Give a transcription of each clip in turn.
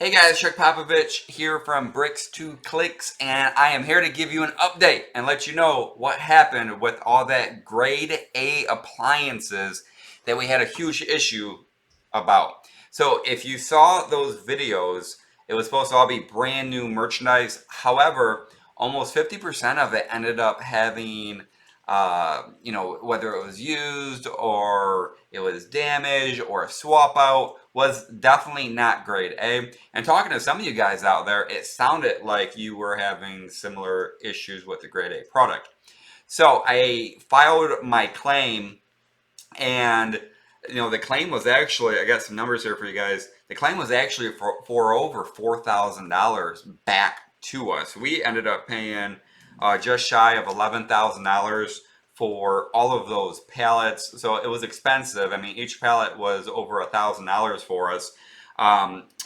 Hey guys, Chuckpopovich here from Bricks to Clicks, and I am here to give you an update and let you know what happened with all that grade A appliances that we had a huge issue about. So if you saw those videos, it was supposed to all be brand new merchandise. However, almost 50% of it ended up having whether it was used or it was damaged or a swap out, was definitely not grade A. And talking to some of you guys out there, it sounded like you were having similar issues with the grade A product. So I filed my claim, and the claim was actually, I got some numbers here for you guys. The claim was actually for over $4,000 back to us. We ended up paying just shy of $11,000 for all of those pallets. So it was expensive. I mean, each pallet was over $1,000 for us.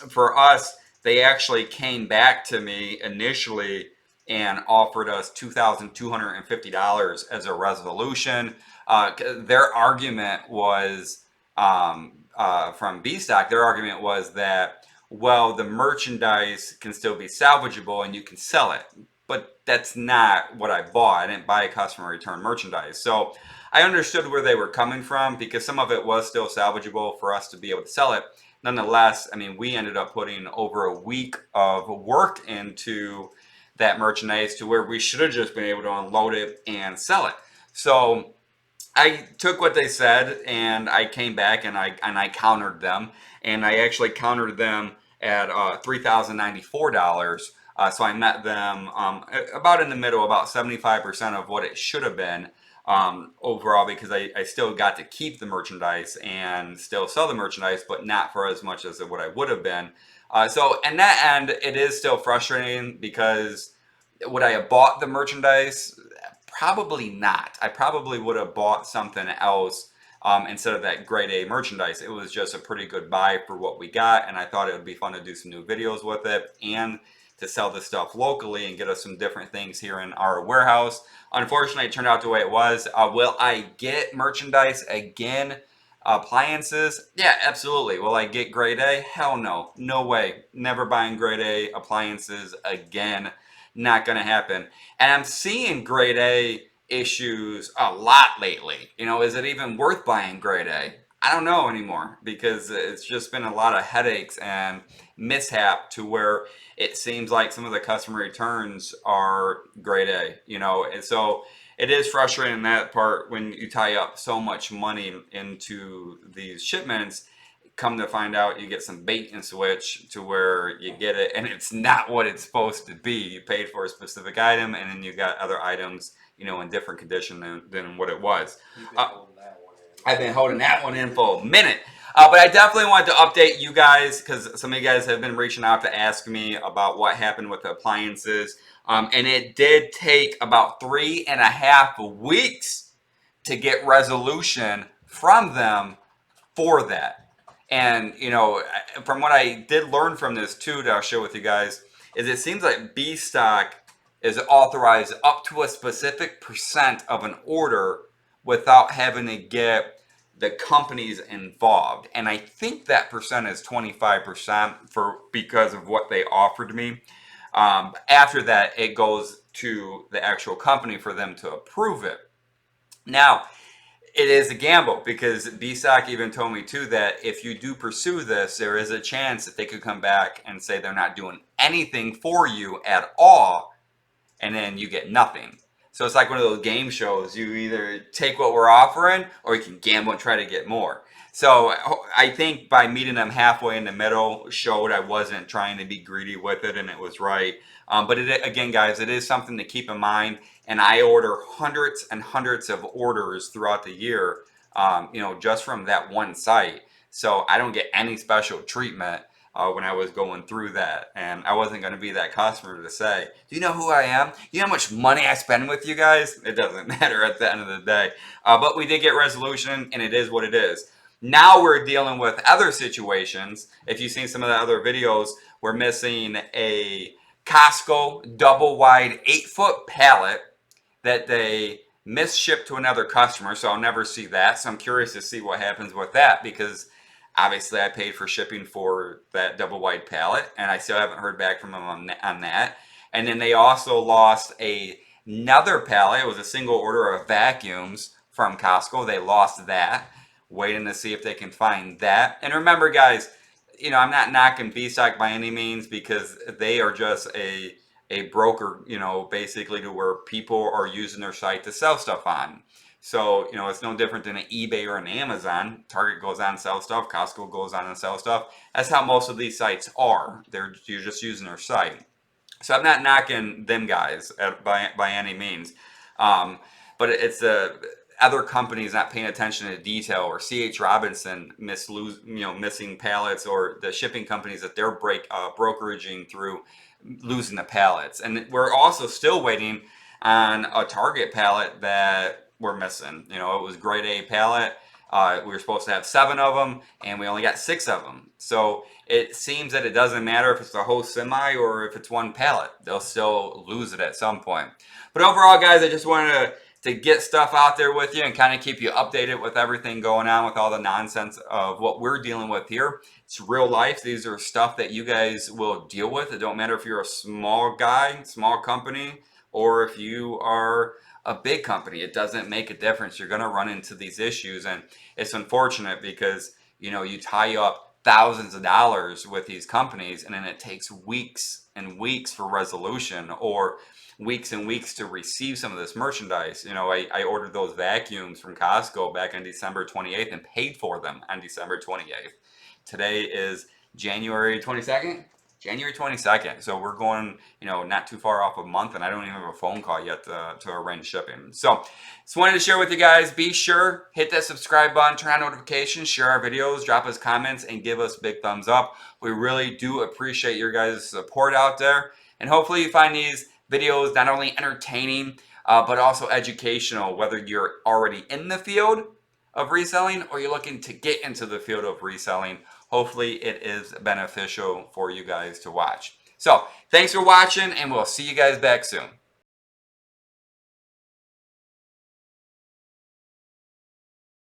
For us, they actually came back to me initially and offered us $2,250 as a resolution. Their argument was from B Stock. Their argument was that, well, the merchandise can still be salvageable and you can sell it, but that's not what I bought. I didn't buy a customer return merchandise. So I understood where they were coming from, because some of it was still salvageable for us to be able to sell it. Nonetheless, I mean, we ended up putting over a week of work into that merchandise to where we should have just been able to unload it and sell it. So I took what they said and I came back and I countered them, and I actually countered them at $3,094. So I met them about in the middle, about 75% of what it should have been overall, because I still got to keep the merchandise and still sell the merchandise, but not for as much as what I would have been. So in that end, it is still frustrating, because would I have bought the merchandise? Probably not. I probably would have bought something else instead of that grade A merchandise. It was just a pretty good buy for what we got, and I thought it would be fun to do some new videos with it and to sell this stuff locally and get us some different things here in our warehouse. Unfortunately, it turned out the way it was. Will I get merchandise again? Appliances? Yeah, absolutely. Will I get grade A? Hell no. No way. Never buying grade A appliances again. Not going to happen. And I'm seeing grade A issues a lot lately. Is it even worth buying grade A? I don't know anymore, because it's just been a lot of headaches and mishap to where it seems like some of the customer returns are grade A, and so it is frustrating in that part when you tie up so much money into these shipments. Come to find out, you get some bait and switch to where you get it and it's not what it's supposed to be. You paid for a specific item and then you got other items, in different condition than what it was. I've been holding that one in for a minute. But I definitely wanted to update you guys, because some of you guys have been reaching out to ask me about what happened with the appliances. And it did take about 3.5 weeks to get resolution from them for that. And, from what I did learn from this too, that I'll share with you guys, is it seems like B Stock is authorized up to a specific percent of an order without having to get the companies involved. And I think that percent is 25% because of what they offered me. After that, it goes to the actual company for them to approve it. Now, it is a gamble, because BSOC even told me too that if you do pursue this, there is a chance that they could come back and say they're not doing anything for you at all, and then you get nothing. So it's like one of those game shows. You either take what we're offering or you can gamble and try to get more. So I think by meeting them halfway in the middle showed I wasn't trying to be greedy with it, and it was right. But again, guys, it is something to keep in mind. And I order hundreds and hundreds of orders throughout the year, just from that one site. So I don't get any special treatment when I was going through that. And I wasn't going to be that customer to say, do you know who I am? You know how much money I spend with you guys? It doesn't matter at the end of the day. But we did get resolution, and it is what it is. Now we're dealing with other situations. If you've seen some of the other videos, we're missing a Costco double wide 8-foot pallet that they misshipped to another customer. So I'll never see that. So I'm curious to see what happens with that, because Obviously, I paid for shipping for that double wide pallet, and I still haven't heard back from them on that. And then they also lost another pallet. It was a single order of vacuums from Costco. They lost that. Waiting to see if they can find that. And remember, guys, I'm not knocking B-Stock by any means, because they are just a broker, basically, to where people are using their site to sell stuff on. So, it's no different than an eBay or an Amazon. Target goes on and sells stuff. Costco goes on and sells stuff. That's how most of these sites are. You're just using their site. So I'm not knocking them guys by any means. But it's other companies not paying attention to detail, or C.H. Robinson missing pallets, or the shipping companies that they're brokeraging through losing the pallets. And we're also still waiting on a Target pallet that we're missing. It was grade A pallet. We were supposed to have 7 of them, and we only got 6 of them. So it seems that it doesn't matter if it's the whole semi or if it's one pallet. They'll still lose it at some point. But overall, guys, I just wanted to get stuff out there with you and kind of keep you updated with everything going on, with all the nonsense of what we're dealing with here. It's real life. These are stuff that you guys will deal with. It don't matter if you're a small guy, small company, or if you are a big company. It doesn't make a difference. You're going to run into these issues, and it's unfortunate because you tie up thousands of dollars with these companies, and then it takes weeks and weeks for resolution, or weeks and weeks to receive some of this merchandise. I ordered those vacuums from Costco back on December 28th and paid for them on December 28th. Today is January 22nd. January 22nd. So we're going, not too far off a month, and I don't even have a phone call yet to arrange shipping. So just wanted to share with you guys. Be sure, hit that subscribe button, turn on notifications, share our videos, drop us comments, and give us big thumbs up. We really do appreciate your guys' support out there. And hopefully you find these videos not only entertaining, but also educational, whether you're already in the field of reselling or you're looking to get into the field of reselling. Hopefully it is beneficial for you guys to watch. So thanks for watching, and we'll see you guys back soon.